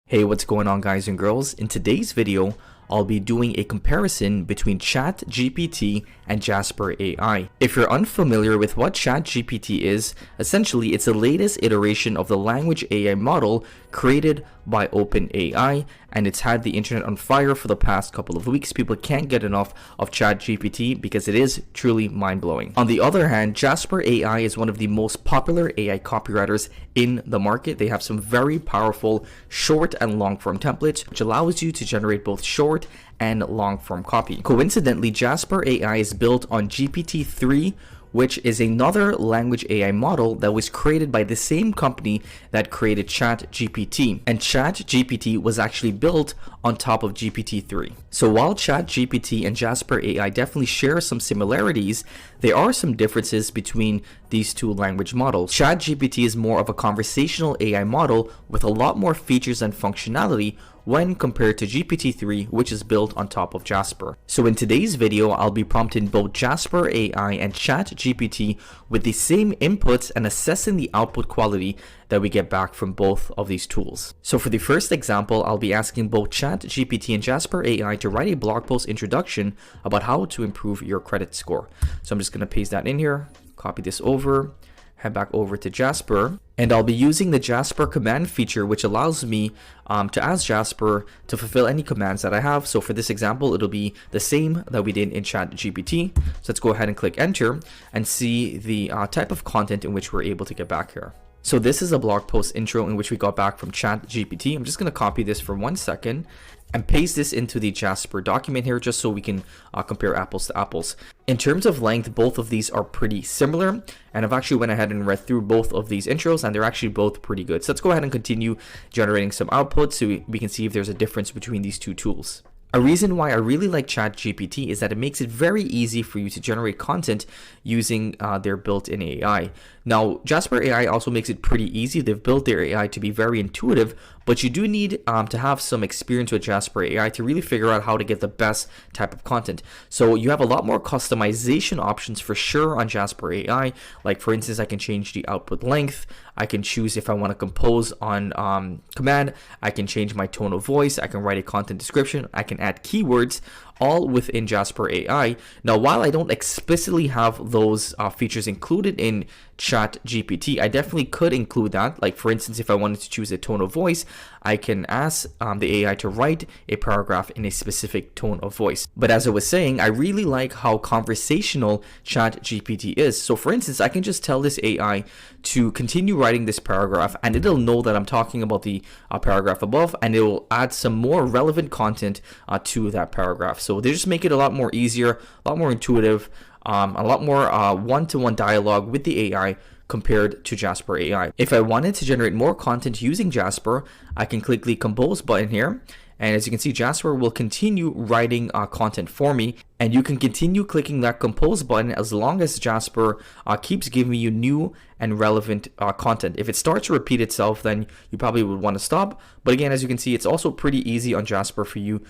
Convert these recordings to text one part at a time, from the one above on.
Hey, what's going on, guys and girls? In today's video, I'll be doing a comparison between ChatGPT and Jasper AI. If you're unfamiliar with what ChatGPT is, essentially it's the latest iteration of the language AI model created by OpenAI, and it's had the internet on fire for the past couple of weeks. People can't get enough of ChatGPT because it is truly mind-blowing. On the other hand, Jasper AI is one of the most popular AI copywriters in the market. They have some very powerful short and long-form templates, which allows you to generate both short and long-form copy. Coincidentally, Jasper AI is built on GPT-3, which is another language AI model that was created by the same company that created ChatGPT. And ChatGPT was actually built on top of GPT-3. So while ChatGPT and Jasper AI definitely share some similarities, there are some differences between these two language models. ChatGPT is more of a conversational AI model with a lot more features and functionality when compared to GPT-3, which is built on top of Jasper. So in today's video, I'll be prompting both Jasper AI and ChatGPT with the same inputs and assessing the output quality that we get back from both of these tools. So for the first example, I'll be asking both ChatGPT and Jasper AI to write a blog post introduction about how to improve your credit score. So I'm just going to paste that in here, copy this over, head back over to Jasper, and I'll be using the Jasper command feature, which allows me to ask Jasper to fulfill any commands that I have. So for this example, it'll be the same that we did in ChatGPT. So let's go ahead and click enter and see the type of content in which we're able to get back here. So this is a blog post intro in which we got back from ChatGPT. I'm just going to copy this for 1 second and paste this into the Jasper document here just so we can compare apples to apples. In terms of length, both of these are pretty similar, and I've actually went ahead and read through both of these intros and they're actually both pretty good. So let's go ahead and continue generating some output so we can see if there's a difference between these two tools. A reason why I really like ChatGPT is that it makes it very easy for you to generate content using their built-in AI. Now, Jasper AI also makes it pretty easy. They've built their AI to be very intuitive, but you do need to have some experience with Jasper AI to really figure out how to get the best type of content. So you have a lot more customization options for sure on Jasper AI. Like for instance, I can change the output length. I can choose if I want to compose on command. I can change my tone of voice. I can write a content description. I can add keywords, all within Jasper AI. Now, while I don't explicitly have those features included in ChatGPT, I definitely could include that. Like for instance, if I wanted to choose a tone of voice, I can ask the AI to write a paragraph in a specific tone of voice. But as I was saying, I really like how conversational ChatGPT is. So for instance, I can just tell this AI to continue writing this paragraph and it'll know that I'm talking about the paragraph above, and it will add some more relevant content to that paragraph. So they just make it a lot more easier, a lot more intuitive, a lot more one-to-one dialogue with the AI compared to Jasper AI. If I wanted to generate more content using Jasper, I can click the compose button here. And as you can see, Jasper will continue writing content for me, and you can continue clicking that compose button as long as Jasper keeps giving you new and relevant content. If it starts to repeat itself, then you probably would want to stop. But again, as you can see, it's also pretty easy on Jasper for you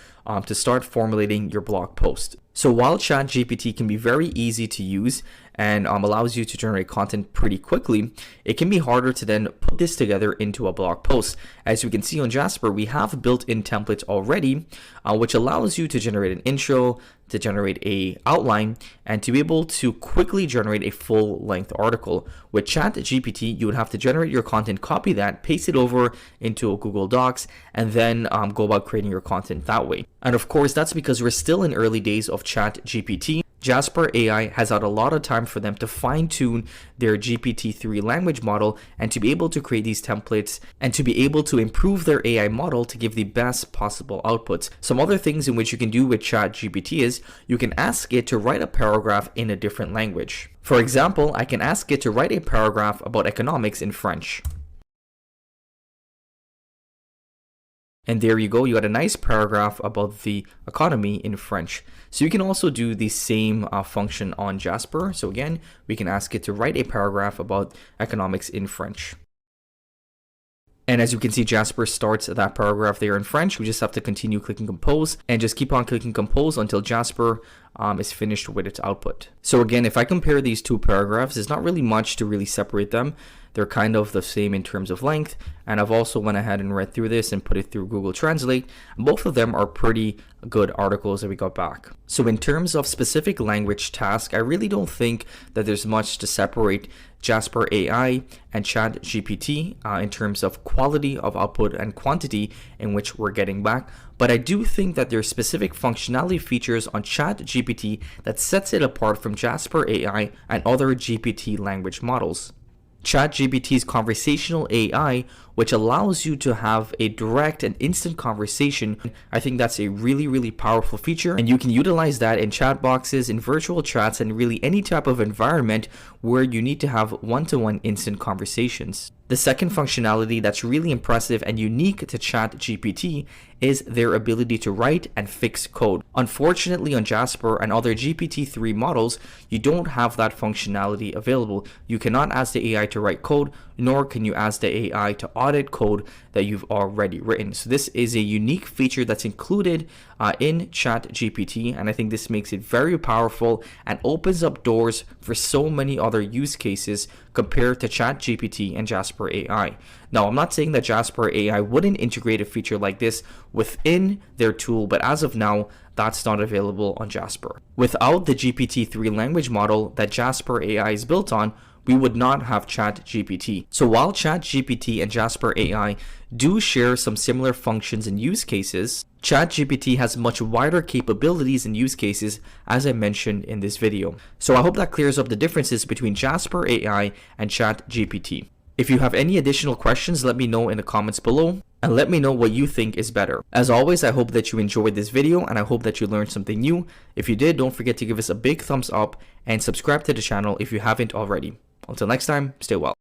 to start formulating your blog post. So while ChatGPT can be very easy to use and allows you to generate content pretty quickly, it can be harder to then put this together into a blog post. As you can see on Jasper, we have built-in templates already, which allows you to generate an intro, to generate a outline, and to be able to quickly generate a full-length article. With ChatGPT, you would have to generate your content, copy that, paste it over into a Google Docs, and then go about creating your content that way. And of course, that's because we're still in early days of ChatGPT. Jasper AI has had a lot of time for them to fine-tune their GPT-3 language model and to be able to create these templates and to be able to improve their AI model to give the best possible outputs. Some other things in which you can do with ChatGPT is you can ask it to write a paragraph in a different language. For example, I can ask it to write a paragraph about economics in French. And there you go, you got a nice paragraph about the economy in French. So you can also do the same function on Jasper. So again, we can ask it to write a paragraph about economics in French. And as you can see, Jasper starts that paragraph there in French. We just have to continue clicking compose and just keep on clicking compose until Jasper is finished with its output. So again, if I compare these two paragraphs, there's not really much to really separate them. They're kind of the same in terms of length, and I've also went ahead and read through this and put it through Google Translate. Both of them are pretty good articles that we got back. So in terms of specific language task, I really don't think that there's much to separate Jasper AI and ChatGPT in terms of quality of output and quantity in which we're getting back. But I do think that there's specific functionality features on ChatGPT that sets it apart from Jasper AI and other GPT language models. ChatGPT's conversational AI, which allows you to have a direct and instant conversation, I think that's a really powerful feature, and you can utilize that in chat boxes, in virtual chats, and really any type of environment where you need to have one-to-one instant conversations. The second functionality that's really impressive and unique to ChatGPT is their ability to write and fix code. Unfortunately, on Jasper and other GPT-3 models, you don't have that functionality available. You cannot ask the AI to write code, nor can you ask the AI to audit code that you've already written. So this is a unique feature that's included in ChatGPT, and I think this makes it very powerful and opens up doors for so many other use cases compared to ChatGPT and Jasper AI. Now, I'm not saying that Jasper AI wouldn't integrate a feature like this within their tool, but as of now, that's not available on Jasper. Without the GPT-3 language model that Jasper AI is built on, we would not have ChatGPT. So while ChatGPT and Jasper AI do share some similar functions and use cases, ChatGPT has much wider capabilities and use cases, as I mentioned in this video. So I hope that clears up the differences between Jasper AI and ChatGPT. If you have any additional questions, let me know in the comments below, and let me know what you think is better. As always, I hope that you enjoyed this video, and I hope that you learned something new. If you did, don't forget to give us a big thumbs up and subscribe to the channel if you haven't already. Until next time, stay well.